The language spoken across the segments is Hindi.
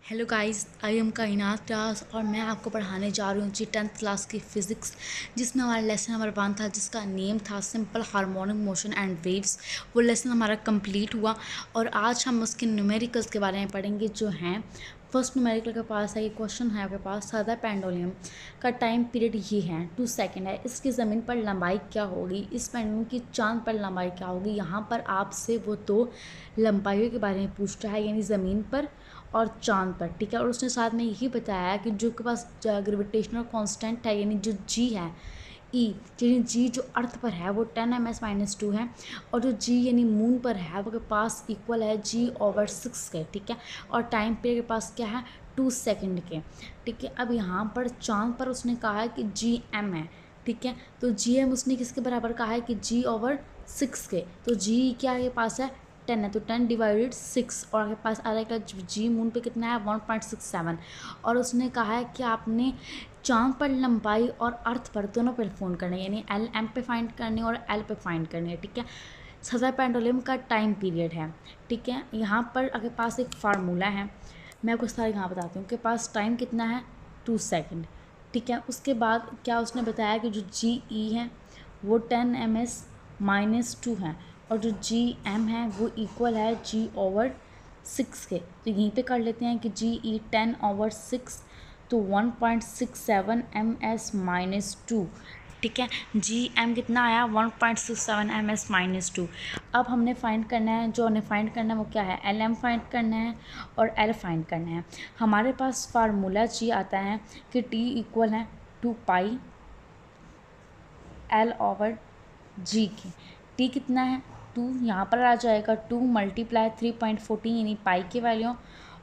हेलो गाइस, आई एम कायनात व्यास और मैं आपको पढ़ाने जा रही हूँ जी 10th क्लास की फ़िज़िक्स, जिसमें हमारा लेसन नंबर 1 था जिसका नेम था simple harmonic motion and waves. वो लेसन हमारा कंप्लीट हुआ और आज हम उसके न्यूमेरिकल्स के बारे में पढ़ेंगे जो हैं। फर्स्ट न्यूमेरिकल के पास है, ये क्वेश्चन है आपके पास, सादा पेंडुलम का टाइम पीरियड ये है 2 सेकेंड है। इसकी ज़मीन पर लंबाई क्या होगी, इस पेंडुलम की चांद पर लंबाई क्या होगी। यहाँ पर आपसे वो दो लंबाइयों के बारे में पूछ रहा है, यानी ज़मीन पर और चांद पर, ठीक है। और उसने साथ में यही बताया कि जो के पास ग्रेविटेशनल कांस्टेंट है, यानी जो जी है ई, यानी जी जो अर्थ पर है वो 10 ms-2 है, और जो जी यानी मून पर है वो के पास इक्वल है g/6 के, ठीक है। और टाइम पीरियड के पास क्या है 2 सेकेंड के, ठीक है। अब यहाँ पर चांद पर उसने कहा है कि GM है, ठीक है। तो GM उसने किसके बराबर कहा है कि g/6 के, तो जी क्या है, पास है 10 है, तो 10/6, और आपके पास आ जाएगा जी मून पे कितना है 1.67। और उसने कहा है कि आपने चांद पर लंबाई और अर्थ पर दोनों पर फ़ोन करना है, यानी LM पे फाइंड करनी है और L पे फाइंड करनी है, ठीक है। सदा पेंडुलम का टाइम पीरियड है, ठीक है। यहाँ पर आपके पास एक फार्मूला है, मैं आपको सारा यहाँ बताती हूँ। के पास टाइम कितना है 2 सेकेंड, ठीक है। उसके बाद क्या उसने बताया कि जो GE है वो 10 ms-2 है, और जो GM है वो इक्वल है g/6 के। तो यहीं पे कर लेते हैं कि GE 10/6, तो 1.67 ms-2, ठीक है। GM कितना आया 1.67 ms-2। अब हमने फाइंड करना है, जो हमें फाइंड करना है वो क्या है, LM फाइंड करना है और L फाइंड करना है। हमारे पास फार्मूला G आता है कि T इक्वल है 2π L/G की। टी कितना है 2, यहाँ पर आ जाएगा 2 × 3.14 यानी पाई की वैल्यू,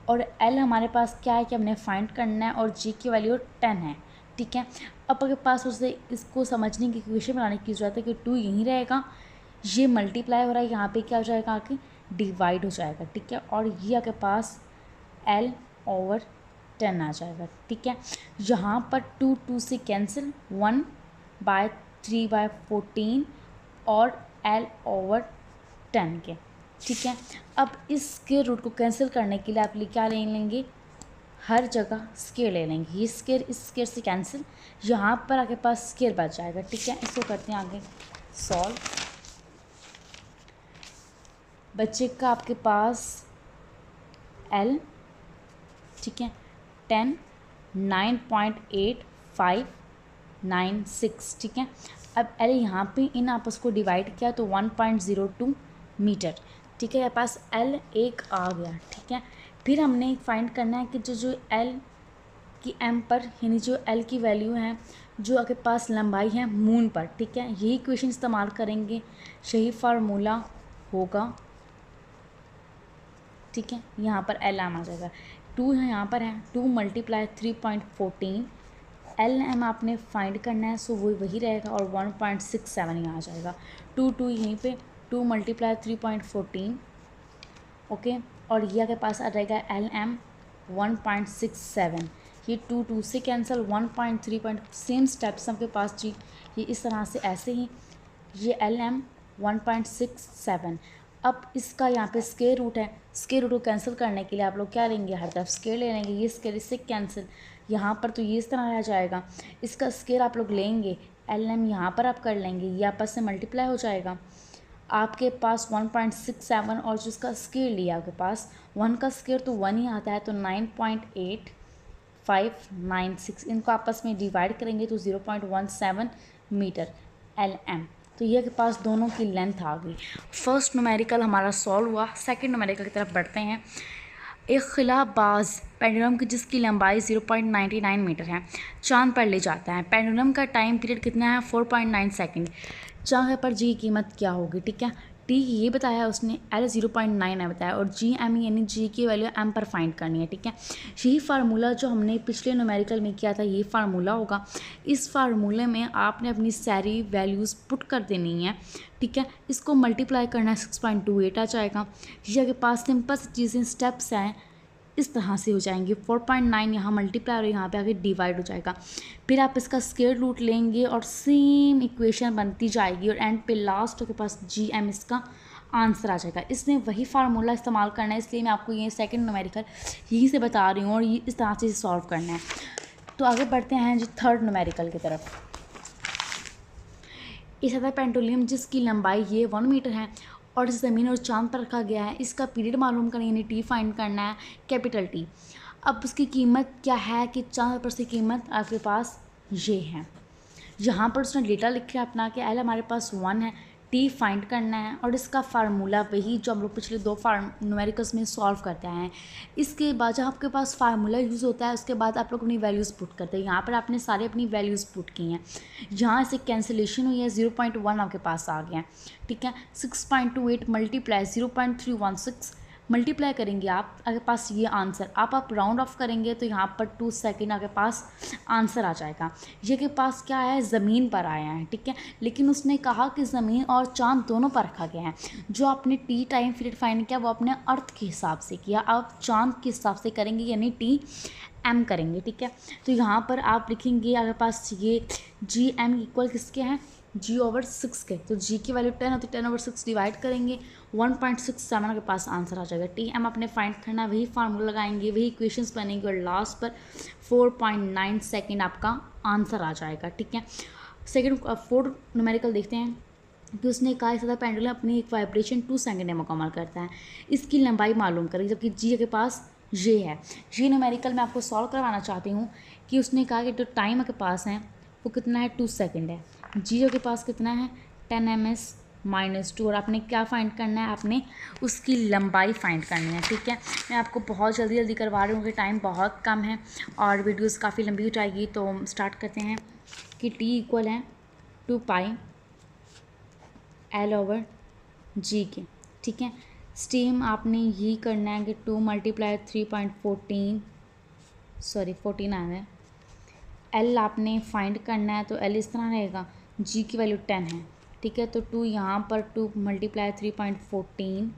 और L हमारे पास क्या है कि हमने फाइंड करना है, और G की वैल्यू 10 है, ठीक है। अब आपके पास उसे इसको समझने की इक्वेशन बनाने की ज़रूरत है कि 2 यहीं रहेगा, ये मल्टीप्लाई हो रहा है, यहाँ पे क्या हो जाएगा आके डिवाइड हो जाएगा, ठीक है। और ये आपके पास L/10 आ जाएगा, ठीक है। यहाँ पर 2 से कैंसिल, 1/3/14 और L/10 के, ठीक है। अब इस स्क्वायर रूट को कैंसिल करने के लिए आप क्या ले लेंगे, हर जगह स्क्वायर ले लेंगे। ये स्क्वायर इस स्क्वायर से कैंसिल, यहाँ पर आपके पास स्क्वायर बच जाएगा, ठीक है। इसको करते हैं आगे सॉल्व। बच्चे का आपके पास L, ठीक है, 10 9.8596, ठीक है। अब L यहाँ पे इन आपस को डिवाइड किया तो 1.02 मीटर, ठीक है। मेरे पास L एक आ गया, ठीक है। फिर हमने फाइंड करना है कि जो L की M पर, यानी जो L की वैल्यू है, जो आपके पास लंबाई है मून पर, ठीक है। यही इक्वेशन इस्तेमाल करेंगे, यही फार्मूला होगा, ठीक है। यहाँ पर LM आ जाएगा 2 है, यहाँ पर है 2 × 3.14, LM आपने फाइंड करना है, सो वही रहेगा, और 1.67 यहाँ आ जाएगा। 2 यहीं पे 2 × 3.14, ओके। और ये आपके पास आ जाएगा LM 1.67, ये 2 से कैंसिल, 1.3 सेम स्टेप्स आपके पास जी, ये इस तरह से ऐसे ही, ये LM 1.67। अब इसका यहाँ पे स्क्वायर रूट है, स्क्वायर रूट को कैंसिल करने के लिए आप लोग क्या लेंगे, हर तरफ स्क्वायर ले लेंगे। ये स्क्वायर इससे कैंसिल, यहाँ पर तो ये इस तरह रह जाएगा, इसका स्क्वायर आप लोग लेंगे, LM यहाँ पर आप कर लेंगे, ये आपस से मल्टीप्लाई हो जाएगा। आपके पास 1.67 और जिसका स्क्वायर लिया आपके पास 1 का स्क्वायर तो 1 ही आता है, तो 9.8596, इनको आपस में डिवाइड करेंगे तो 0.17 मीटर LM। तो ये के पास दोनों की लेंथ आ गई। फर्स्ट न्यूमेरिकल हमारा सॉल्व हुआ। सेकंड न्यूमेरिकल की तरफ बढ़ते हैं। एक खिलाबाज पेंडुलम की जिसकी लंबाई 0.99 मीटर है चांद पर ले जाता है। पेंडुलम का टाइम पीरियड कितना है 4.9 सेकेंड। चांद पर जी की कीमत क्या होगी, ठीक है। टी ये बताया उसने, L 0.9 है बताया, और GM यानी जी की वैल्यू M पर फाइंड करनी है, ठीक है। यही फार्मूला जो हमने पिछले न्यूमेरिकल में किया था ये फार्मूला होगा। इस फार्मूले में आपने अपनी सारी वैल्यूज़ पुट कर देनी है, ठीक है। इसको मल्टीप्लाई करना है 6.28 आ जाएगा। ये आपके पास सिंपल सी चीज़ें स्टेप्स हैं, इस तरह से हो जाएंगे। 4.9 यहाँ मल्टीप्लाई और यहाँ पे आगे डिवाइड हो जाएगा। फिर आप इसका स्क्वायर रूट लेंगे और सेम इक्वेशन बनती जाएगी, और एंड पे लास्ट के पास GM इसका आंसर आ जाएगा। इसमें वही फार्मूला इस्तेमाल करना है, इसलिए मैं आपको ये सेकंड न्यूमेरिकल यहीं से बता रही हूँ और ये इस तरह से सॉल्व करना है। तो आगे बढ़ते हैं जी थर्ड न्यूमेरिकल की तरफ। इस सतह पेंडुलम जिसकी लंबाई ये 1 मीटर है और ज़मीन और चांद पर रखा गया है, इसका पीरियड मालूम करना यानी टी फाइंड करना है, कैपिटल टी। अब उसकी कीमत क्या है कि चांद पर से कीमत आपके पास ये है। यहाँ पर उसने डेटा लिखा है अपना कि एल हमारे पास 1 है, टी फाइंड करना है और इसका फार्मूला वही जो हम लोग पिछले 2 न्यूमेरिकल्स में सॉल्व करते हैं। इसके बाद जब आपके पास फार्मूला यूज़ होता है उसके बाद आप लोग अपनी वैल्यूज़ पुट करते हैं। यहाँ पर आपने सारे अपनी वैल्यूज़ पुट की हैं, यहाँ से कैंसिलेशन हुई है, 0.1 आपके पास आ गया है, ठीक है। 6.28 मल्टीप्लाई 0.316 मल्टीप्लाई करेंगे आप आपके पास ये आंसर, आप राउंड ऑफ करेंगे तो यहाँ पर 2 सेकेंड आपके पास आंसर आ जाएगा। ये के पास क्या है, ज़मीन पर आया है, ठीक है। लेकिन उसने कहा कि ज़मीन और चांद दोनों पर रखा गया है। जो आपने टी टाइम पीरियड फाइंड किया वो अपने अर्थ के हिसाब से किया, आप चांद के हिसाब से करेंगे यानी टी एम करेंगे, ठीक है। तो यहाँ पर आप लिखेंगे आपके पास ये जी एम इक्वल किसके हैं, g/6 के। तो g की वैल्यू 10 है तो 10/6 डिवाइड करेंगे, 1.67 के पास आंसर आ जाएगा। टी एम अपने फाइंड करना है, वही फार्मूला लगाएंगे, वही इक्वेशंस बनेंगे और लास्ट पर 4.9 सेकेंड आपका आंसर आ जाएगा, ठीक है। सेकेंड फोर्थ न्यूमेरिकल देखते हैं कि उसने कहा इस तरह पेंडुलम अपनी एक वाइब्रेशन 2 सेकेंड में मुकम्मल करता है, इसकी लंबाई मालूम करें, जबकि जी के पास ये है। ये न्यूमेरिकल मैं आपको सॉल्व करवाना चाहती हूँ कि उसने कहा कि जो टाइम के पास है वो कितना है, 2 सेकेंड है। जी के पास कितना है, 10 - 2 और आपने क्या फाइंड करना है, आपने उसकी लंबाई फाइंड करनी है, ठीक है। मैं आपको बहुत जल्दी जल्दी करवा रही हूँ कि टाइम बहुत कम है और वीडियोस काफ़ी लंबी हो जाएगी। तो स्टार्ट करते हैं कि टी इक्वल है 2π L/g के, ठीक है। स्टीम आपने यही करना है कि 2 × 3.14 14 आ है। एल आपने फाइंड करना है तो एल इस तरह रहेगा, जी की वैल्यू 10 है, ठीक है। तो 2 यहाँ पर 2 × 3.14